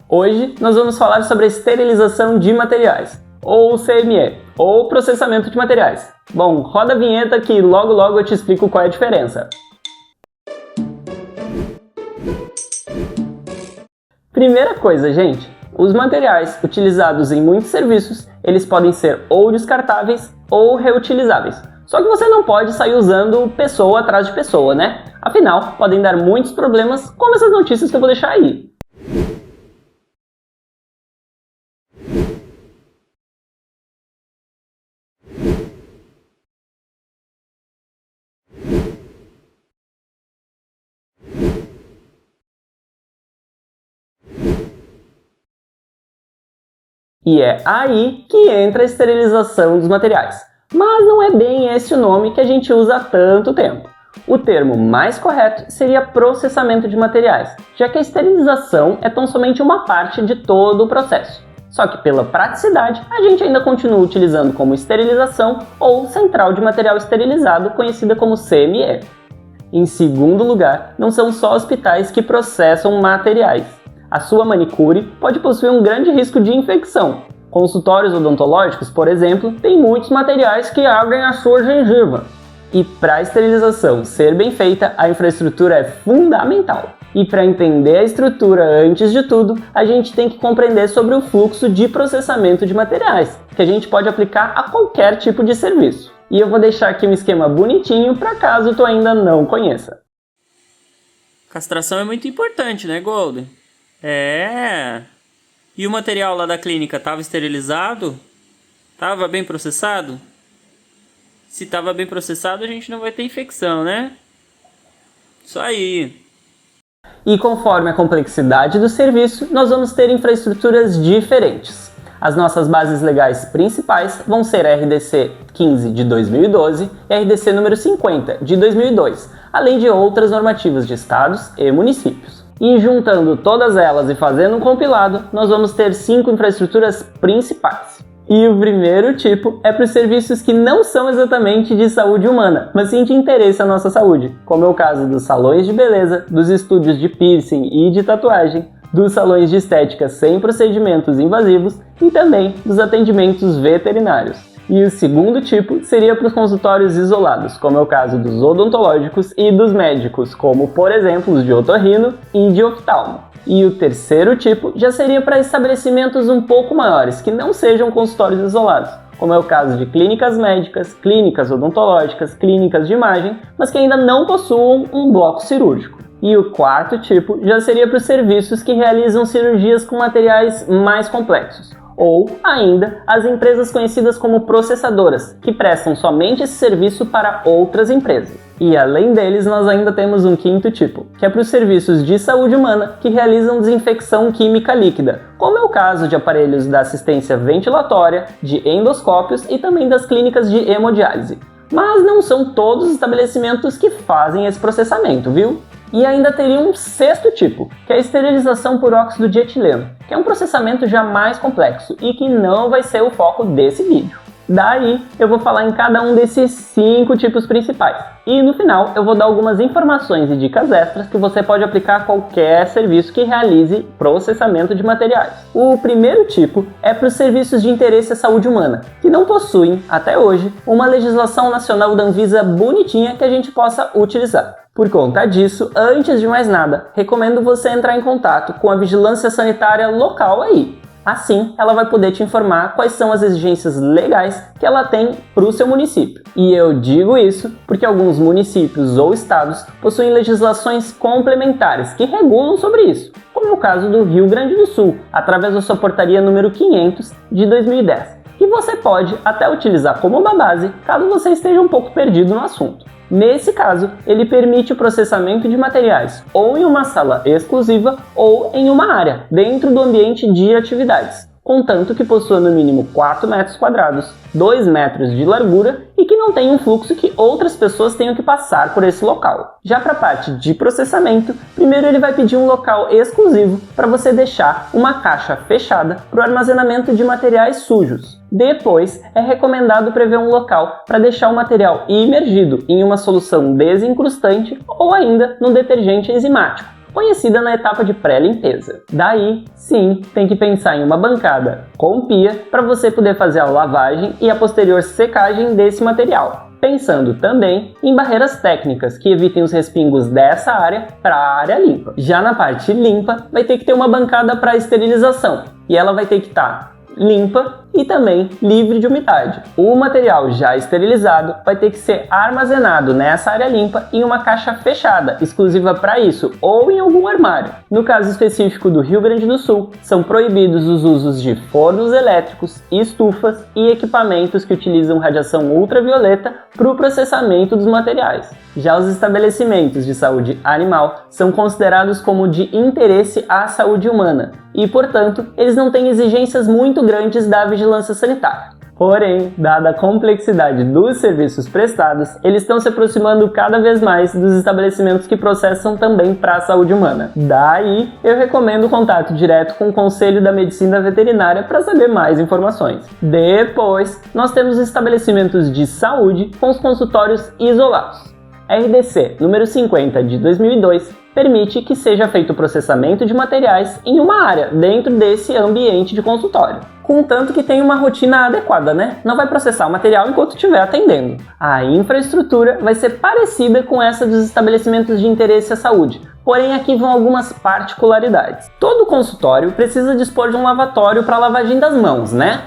Hoje nós vamos falar sobre a esterilização de materiais, ou CME, ou processamento de materiais. Bom, roda a vinheta que logo logo eu te explico qual é a diferença. Primeira coisa, gente, os materiais utilizados em muitos serviços, eles podem ser ou descartáveis ou reutilizáveis. Só que você não pode sair usando pessoa atrás de pessoa, né? Afinal, podem dar muitos problemas, como essas notícias que eu vou deixar aí. E é aí que entra a esterilização dos materiais. Mas não é bem esse o nome que a gente usa há tanto tempo. O termo mais correto seria processamento de materiais, já que a esterilização é tão somente uma parte de todo o processo. Só que pela praticidade, a gente ainda continua utilizando como esterilização ou central de material esterilizado, conhecida como CME. Em segundo lugar, não são só hospitais que processam materiais. A sua manicure pode possuir um grande risco de infecção. Consultórios odontológicos, por exemplo, têm muitos materiais que abrem a sua gengiva. E para a esterilização ser bem feita, a infraestrutura é fundamental. E para entender a estrutura antes de tudo, a gente tem que compreender sobre o fluxo de processamento de materiais, que a gente pode aplicar a qualquer tipo de serviço. E eu vou deixar aqui um esquema bonitinho para caso tu ainda não conheça. Castração é muito importante, né, Golden? É. E o material lá da clínica estava esterilizado? Estava bem processado? Se estava bem processado, a gente não vai ter infecção, né? Isso aí. E conforme a complexidade do serviço, nós vamos ter infraestruturas diferentes. As nossas bases legais principais vão ser RDC 15 de 2012 e RDC número 50 de 2002, além de outras normativas de estados e municípios. E juntando todas elas e fazendo um compilado, nós vamos ter 5 infraestruturas principais. E o primeiro tipo é para os serviços que não são exatamente de saúde humana, mas sim de interesse à nossa saúde, como é o caso dos salões de beleza, dos estúdios de piercing e de tatuagem, dos salões de estética sem procedimentos invasivos e também dos atendimentos veterinários. E o segundo tipo seria para os consultórios isolados, como é o caso dos odontológicos e dos médicos, como por exemplo os de otorrino e de oftalmo. E o terceiro tipo já seria para estabelecimentos um pouco maiores, que não sejam consultórios isolados, como é o caso de clínicas médicas, clínicas odontológicas, clínicas de imagem, mas que ainda não possuam um bloco cirúrgico. E o quarto tipo já seria para os serviços que realizam cirurgias com materiais mais complexos, ou ainda as empresas conhecidas como processadoras, que prestam somente esse serviço para outras empresas. E além deles, nós ainda temos um quinto tipo, que é para os serviços de saúde humana que realizam desinfecção química líquida, como é o caso de aparelhos da assistência ventilatória, de endoscópios e também das clínicas de hemodiálise. Mas não são todos os estabelecimentos que fazem esse processamento, viu? E ainda teria um sexto tipo, que é a esterilização por óxido de etileno, que é um processamento já mais complexo e que não vai ser o foco desse vídeo. Daí eu vou falar em cada um desses 5 tipos principais. E no final eu vou dar algumas informações e dicas extras que você pode aplicar a qualquer serviço que realize processamento de materiais. O primeiro tipo é para os serviços de interesse à saúde humana, que não possuem, até hoje, uma legislação nacional da Anvisa bonitinha que a gente possa utilizar. Por conta disso, antes de mais nada, recomendo você entrar em contato com a vigilância sanitária local aí. Assim, ela vai poder te informar quais são as exigências legais que ela tem para o seu município. E eu digo isso porque alguns municípios ou estados possuem legislações complementares que regulam sobre isso, como é o caso do Rio Grande do Sul, através da sua portaria número 500 de 2010, que você pode até utilizar como uma base caso você esteja um pouco perdido no assunto. Nesse caso, ele permite o processamento de materiais ou em uma sala exclusiva ou em uma área, dentro do ambiente de atividades, contanto que possua no mínimo 4 metros quadrados, 2 metros de largura e que não tenha um fluxo que outras pessoas tenham que passar por esse local. Já para a parte de processamento, primeiro ele vai pedir um local exclusivo para você deixar uma caixa fechada para o armazenamento de materiais sujos. Depois, é recomendado prever um local para deixar o material imergido em uma solução desincrustante ou ainda num detergente enzimático, conhecida na etapa de pré-limpeza. Daí, sim, tem que pensar em uma bancada com pia para você poder fazer a lavagem e a posterior secagem desse material. Pensando também em barreiras técnicas que evitem os respingos dessa área para a área limpa. Já na parte limpa, vai ter que ter uma bancada para esterilização e ela vai ter que estar limpa e também livre de umidade. O material já esterilizado vai ter que ser armazenado nessa área limpa em uma caixa fechada, exclusiva para isso, ou em algum armário. No caso específico do Rio Grande do Sul, são proibidos os usos de fornos elétricos, estufas e equipamentos que utilizam radiação ultravioleta para o processamento dos materiais. Já os estabelecimentos de saúde animal são considerados como de interesse à saúde humana e, portanto, eles não têm exigências muito grandes da vigilância sanitária. Porém, dada a complexidade dos serviços prestados, eles estão se aproximando cada vez mais dos estabelecimentos que processam também para a saúde humana. Daí, eu recomendo o contato direto com o Conselho da Medicina Veterinária para saber mais informações. Depois, nós temos os estabelecimentos de saúde com os consultórios isolados. A RDC número 50 de 2002 permite que seja feito o processamento de materiais em uma área dentro desse ambiente de consultório. Contanto que tenha uma rotina adequada, né? Não vai processar o material enquanto estiver atendendo. A infraestrutura vai ser parecida com essa dos estabelecimentos de interesse à saúde, porém aqui vão algumas particularidades. Todo consultório precisa dispor de um lavatório para lavagem das mãos, né?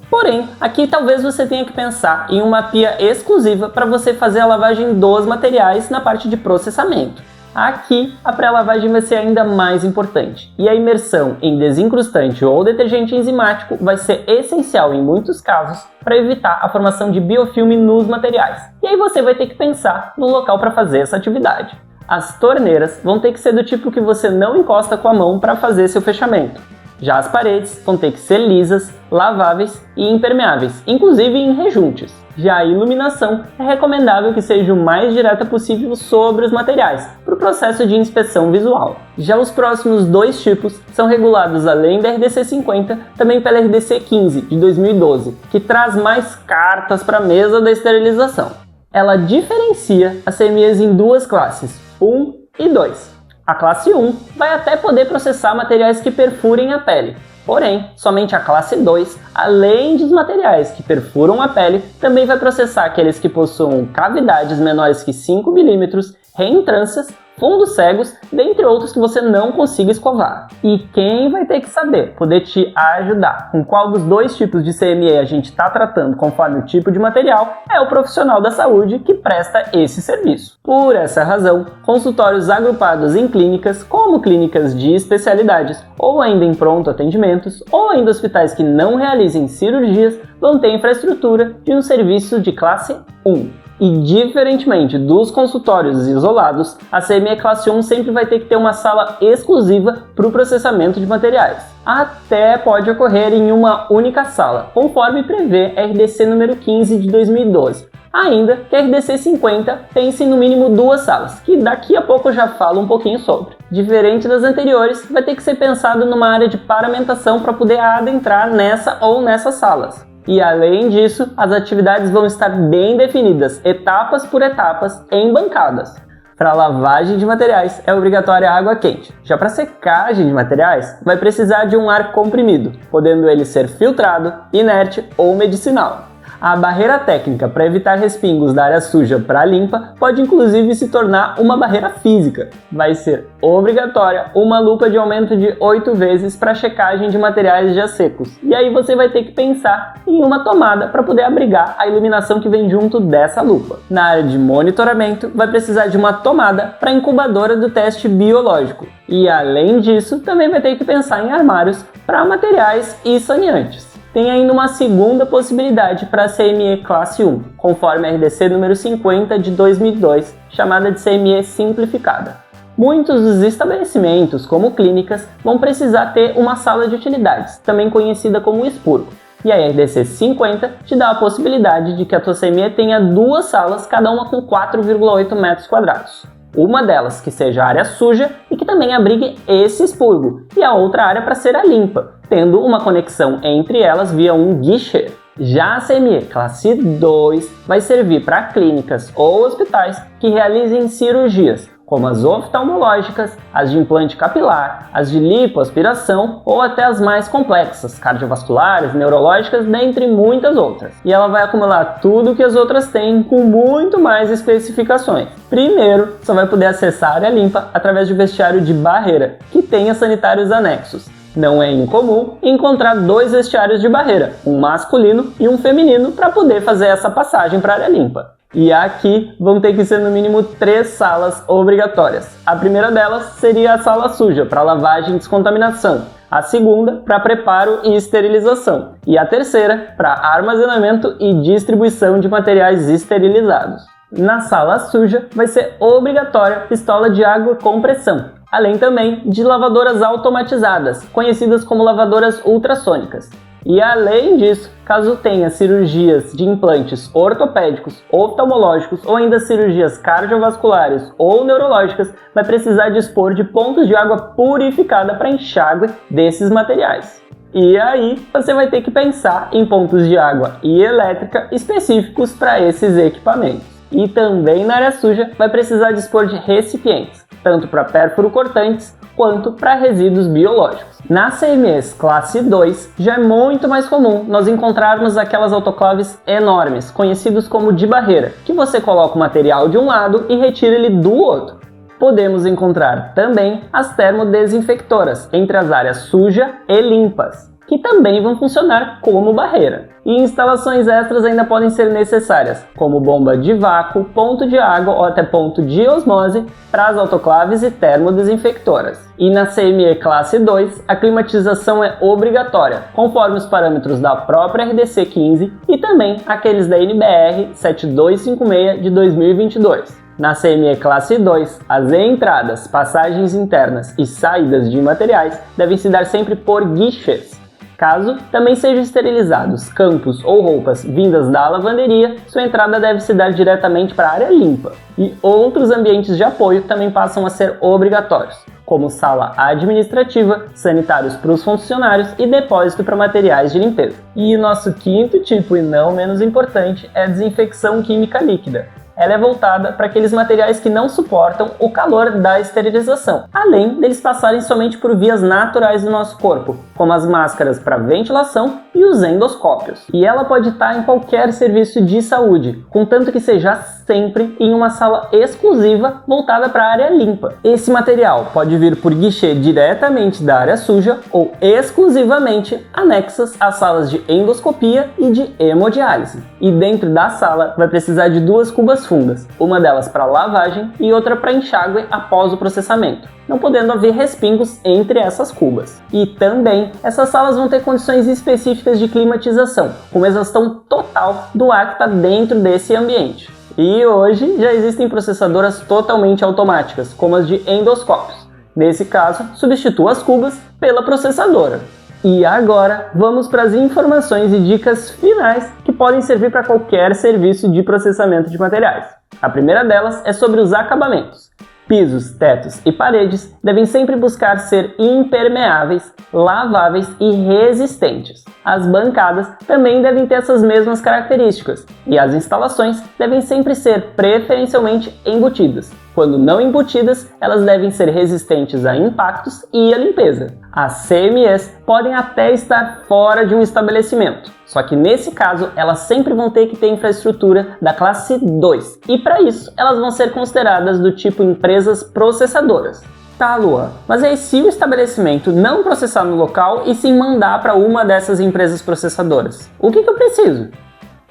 Porém, aqui talvez você tenha que pensar em uma pia exclusiva para você fazer a lavagem dos materiais na parte de processamento. Aqui, a pré-lavagem vai ser ainda mais importante, e a imersão em desincrustante ou detergente enzimático vai ser essencial em muitos casos para evitar a formação de biofilme nos materiais. E aí você vai ter que pensar no local para fazer essa atividade. As torneiras vão ter que ser do tipo que você não encosta com a mão para fazer seu fechamento. Já as paredes vão ter que ser lisas, laváveis e impermeáveis, inclusive em rejuntes. Já a iluminação é recomendável que seja o mais direta possível sobre os materiais, para o processo de inspeção visual. Já os próximos dois tipos são regulados além da RDC 50, também pela RDC 15 de 2012, que traz mais cartas para a mesa da esterilização. Ela diferencia as CMEs em duas classes, 1 e 2. A classe 1 vai até poder processar materiais que perfurem a pele. Porém, somente a classe 2, além dos materiais que perfuram a pele, também vai processar aqueles que possuam cavidades menores que 5 mm, reentrâncias, fundos cegos, dentre outros que você não consiga escovar. E quem vai ter que saber, poder te ajudar com qual dos dois tipos de CME a gente está tratando conforme o tipo de material, é o profissional da saúde que presta esse serviço. Por essa razão, consultórios agrupados em clínicas, como clínicas de especialidades, ou ainda em pronto atendimentos, ou ainda hospitais que não realizem cirurgias, vão ter infraestrutura de um serviço de classe 1. E diferentemente dos consultórios isolados, a CME Classe 1 sempre vai ter que ter uma sala exclusiva para o processamento de materiais. Até pode ocorrer em uma única sala, conforme prevê a RDC número 15 de 2012. Ainda que a RDC 50 pense no mínimo 2 salas, que daqui a pouco eu já falo um pouquinho sobre. Diferente das anteriores, vai ter que ser pensado numa área de paramentação para poder adentrar nessa ou nessas salas. E além disso, as atividades vão estar bem definidas, etapas por etapas, em bancadas. Para lavagem de materiais é obrigatória água quente. Já para secagem de materiais, vai precisar de um ar comprimido, podendo ele ser filtrado, inerte ou medicinal. A barreira técnica para evitar respingos da área suja para limpa pode inclusive se tornar uma barreira física. Vai ser obrigatória uma lupa de aumento de 8 vezes para checagem de materiais já secos. E aí você vai ter que pensar em uma tomada para poder abrigar a iluminação que vem junto dessa lupa. Na área de monitoramento, vai precisar de uma tomada para a incubadora do teste biológico. E além disso, também vai ter que pensar em armários para materiais e saneantes. Tem ainda uma segunda possibilidade para a CME Classe 1, conforme a RDC número 50 de 2002, chamada de CME simplificada. Muitos dos estabelecimentos, como clínicas, vão precisar ter uma sala de utilidades, também conhecida como expurgo. E a RDC 50 te dá a possibilidade de que a tua CME tenha 2 salas, cada uma com 4,8 metros quadrados. Uma delas que seja a área suja e que também abrigue esse expurgo, e a outra área para ser a limpa, tendo uma conexão entre elas via um guichê. Já a CME Classe 2 vai servir para clínicas ou hospitais que realizem cirurgias, como as oftalmológicas, as de implante capilar, as de lipoaspiração ou até as mais complexas, cardiovasculares, neurológicas, dentre muitas outras. E ela vai acumular tudo que as outras têm com muito mais especificações. Primeiro, só vai poder acessar a área limpa através de vestiário de barreira, que tenha sanitários anexos. Não é incomum encontrar 2 vestiários de barreira, um masculino e um feminino, para poder fazer essa passagem para a área limpa. E aqui vão ter que ser no mínimo 3 salas obrigatórias. A primeira delas seria a sala suja, para lavagem e descontaminação. A segunda, para preparo e esterilização. E a terceira, para armazenamento e distribuição de materiais esterilizados. Na sala suja, vai ser obrigatória pistola de água com pressão, além também de lavadoras automatizadas, conhecidas como lavadoras ultrassônicas. E além disso, caso tenha cirurgias de implantes ortopédicos, oftalmológicos ou ainda cirurgias cardiovasculares ou neurológicas, vai precisar dispor de pontos de água purificada para enxágue desses materiais. E aí, você vai ter que pensar em pontos de água e elétrica específicos para esses equipamentos. E também na área suja vai precisar dispor de recipientes, tanto para pérfuro cortantes quanto para resíduos biológicos. Na CMEs classe 2 já é muito mais comum nós encontrarmos aquelas autoclaves enormes, conhecidos como de barreira, que você coloca o material de um lado e retira ele do outro. Podemos encontrar também as termodesinfectoras entre as áreas suja e limpas, que também vão funcionar como barreira. E instalações extras ainda podem ser necessárias, como bomba de vácuo, ponto de água ou até ponto de osmose para as autoclaves e termodesinfectoras. E na CME classe 2, a climatização é obrigatória, conforme os parâmetros da própria RDC 15 e também aqueles da NBR 7256 de 2022. Na CME classe 2, as entradas, passagens internas e saídas de materiais devem se dar sempre por guichês. Caso também sejam esterilizados campos ou roupas vindas da lavanderia, sua entrada deve se dar diretamente para a área limpa. E outros ambientes de apoio também passam a ser obrigatórios, como sala administrativa, sanitários para os funcionários e depósito para materiais de limpeza. E nosso quinto tipo, e não menos importante, é a desinfecção química líquida. Ela é voltada para aqueles materiais que não suportam o calor da esterilização, além deles passarem somente por vias naturais do nosso corpo, como as máscaras para ventilação e os endoscópios. E ela pode estar em qualquer serviço de saúde, contanto que seja sempre em uma sala exclusiva voltada para a área limpa. Esse material pode vir por guichê diretamente da área suja ou exclusivamente anexas às salas de endoscopia e de hemodiálise. E dentro da sala vai precisar de 2 cubas fundas, uma delas para lavagem e outra para enxágue após o processamento, não podendo haver respingos entre essas cubas. E também essas salas vão ter condições específicas de climatização, com exaustão total do ar que está dentro desse ambiente. E hoje já existem processadoras totalmente automáticas, como as de endoscópios. Nesse caso, substitua as cubas pela processadora. E agora vamos para as informações e dicas finais que podem servir para qualquer serviço de processamento de materiais. A primeira delas é sobre os acabamentos. Pisos, tetos e paredes devem sempre buscar ser impermeáveis, laváveis e resistentes. As bancadas também devem ter essas mesmas características e as instalações devem sempre ser preferencialmente embutidas. Quando não embutidas, elas devem ser resistentes a impactos e a limpeza. As CMEs podem até estar fora de um estabelecimento, só que nesse caso elas sempre vão ter que ter infraestrutura da classe 2 e para isso elas vão ser consideradas do tipo empresas processadoras. Tá, Lua, mas aí se o estabelecimento não processar no local e sim mandar para uma dessas empresas processadoras, o que eu preciso?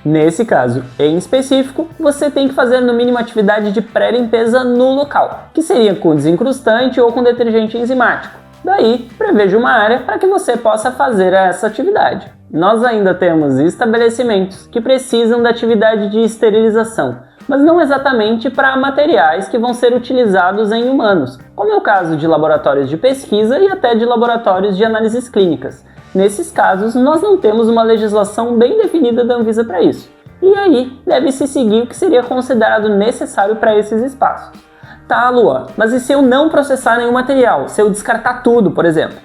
Nesse caso, em específico, você tem que fazer no mínimo atividade de pré-limpeza no local, que seria com desincrustante ou com detergente enzimático. Daí, preveja uma área para que você possa fazer essa atividade. Nós ainda temos estabelecimentos que precisam da atividade de esterilização, mas não exatamente para materiais que vão ser utilizados em humanos, como é o caso de laboratórios de pesquisa e até de laboratórios de análises clínicas. Nesses casos, nós não temos uma legislação bem definida da Anvisa para isso. E aí, deve-se seguir o que seria considerado necessário para esses espaços. Tá, Lua, mas e se eu não processar nenhum material? Se eu descartar tudo, por exemplo?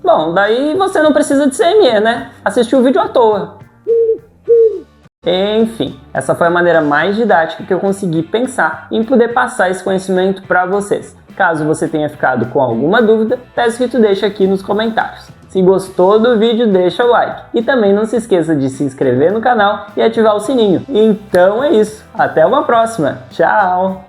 Bom, daí você não precisa de CME, né? Assistiu o vídeo à toa. Enfim, essa foi a maneira mais didática que eu consegui pensar em poder passar esse conhecimento para vocês. Caso você tenha ficado com alguma dúvida, peço que tu deixe aqui nos comentários. Se gostou do vídeo, deixa o like. E também não se esqueça de se inscrever no canal e ativar o sininho. Então é isso, até uma próxima. Tchau!